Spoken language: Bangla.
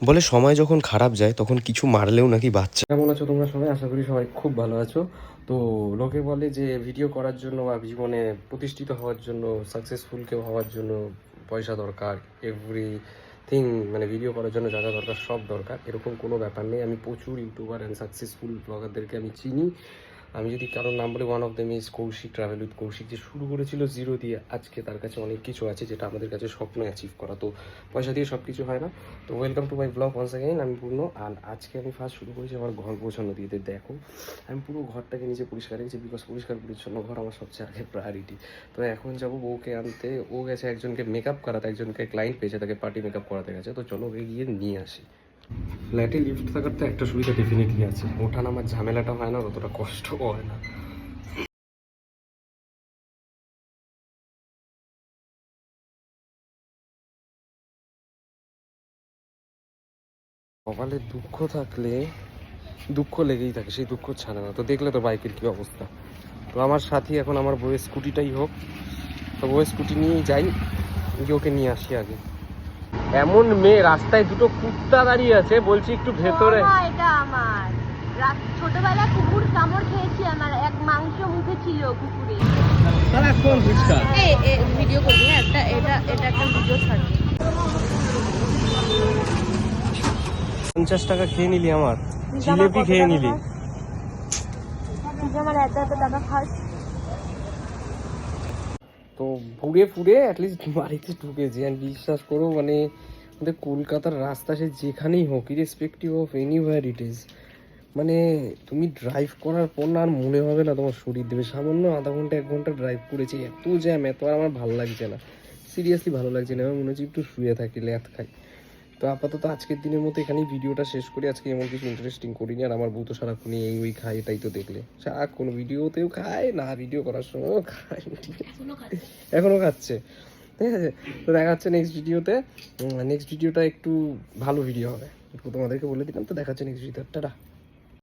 বলে সময় যখন খারাপ যায় তখন কিছু মারলেও নাকি বাচ্চা। কেমন আছো তোমরা সবাই? আশা করি সবাই খুব ভালো আছো। তো লোকে বলে যে ভিডিও করার জন্য বা জীবনে প্রতিষ্ঠিত হওয়ার জন্য, সাকসেসফুল কেউ হওয়ার জন্য পয়সা দরকার, এভরিথিং, মানে ভিডিও করার জন্য যা যা দরকার সব দরকার। এরকম কোনো ব্যাপার নেই। আমি প্রচুর ইউটিউবার অ্যান্ড সাকসেসফুল ব্লগারদেরকে আমি চিনি। আমি যদি কারোর নাম বলি, one of them is Kaushik, travel with Kaushik, যে শুরু করেছিল জিরো দিয়ে। আজকে তার কাছে অনেক কিছু আছে যেটা আমাদের কাছে স্বপ্ন অ্যাচিভ করা। তো পয়সা দিয়ে সব কিছু হয় না। তো welcome to my blog once again. আমি পূর্ণ। আর আজকে আমি ফার্স্ট শুরু করেছি আমার ঘর গোছানো দিয়ে। দেখো আমি পুরো ঘরটাকে নিজে পরিষ্কার রেখেছি, বিকজ পরিষ্কার পরিচ্ছন্ন ঘর আমার সবচেয়ে আগে প্রায়োরিটি। তো এখন যাবো বউকে আনতে। ও গেছে একজনকে মেকআপ করাতে, একজনকে ক্লায়েন্ট পেয়েছে, তাকে পার্টি মেকআপ করাতে গেছে। তো চলো ওকে গিয়ে নিয়ে আসি। ফ্ল্যাটে লিফট থাকার তো একটা সুবিধা ডেফিনেটলি আছে, ওঠা নামার ঝামেলাটা হয় না, অতটা কষ্টও হয় না। কপালে দুঃখ থাকলে দুঃখ লেগেই থাকে, সেই দুঃখ ছাড়ে না। তো দেখলে তো বাইকের কি অবস্থা। তো আমার সাথী এখন আমার বউয়ের স্কুটিটাই হোক, তো বউয়ের স্কুটি নিয়েই যাই, গিয়ে ওকে নিয়ে আসি আগে। এমন মেয়ে, রাস্তায় দুটো কুত্তা দাঁড়িয়ে আছে, বলছি একটু ভেতরে। এটা আমার ছোটবেলায় কুকুর কামড় খেয়েছি, আমার এক মাংস মুখে ছিল কুকুরে। ভিডিও করবি? হ্যাঁ, এটা একটা ভিডিও ছাড়বি। 50 টাকা খেয়ে নিলি, আমার জিলেপি খেয়ে নিলি। আমার এত টাকা খাস। তো ঘুরে ফুরে অ্যাটলিস্ট বাড়িতে ঢুকেছি। আর বিশ্বাস করো, মানে আমাদের কলকাতার রাস্তা সে যেখানেই হোক, irrespective of anywhere it is, মানে তুমি ড্রাইভ করার পর না আর মনে হবে না তোমার শরীর দেবে। সামান্য আধা ঘন্টা 1 ঘন্টা ড্রাইভ করেছি, এত জ্যাম, এত আর আমার ভালো লাগছে না, সিরিয়াসলি ভালো লাগছে না। আমার মনে হচ্ছে একটু শুয়ে থাকি, ল্যাথ খাই। তো আপাতত আজকের দিনের মতো এখানেই ভিডিওটা শেষ করি। আজকে এমন কিছু ইন্টারেস্টিং করিনি। আর আমার বউ তো সারাক্ষণ এই ওই খায়, এটাই তো দেখলে সারা কোনো ভিডিওতেও খায় না, ভিডিও করার সময়ও খায়, এখনও খাচ্ছে। ঠিক আছে, তো দেখা যাচ্ছে নেক্সট ভিডিওতে। নেক্সট ভিডিওটা একটু ভালো ভিডিও হবে, তোমাদেরকে বলে দিলাম। তো দেখা যাচ্ছে নেক্সট ভিডিও। টাটা।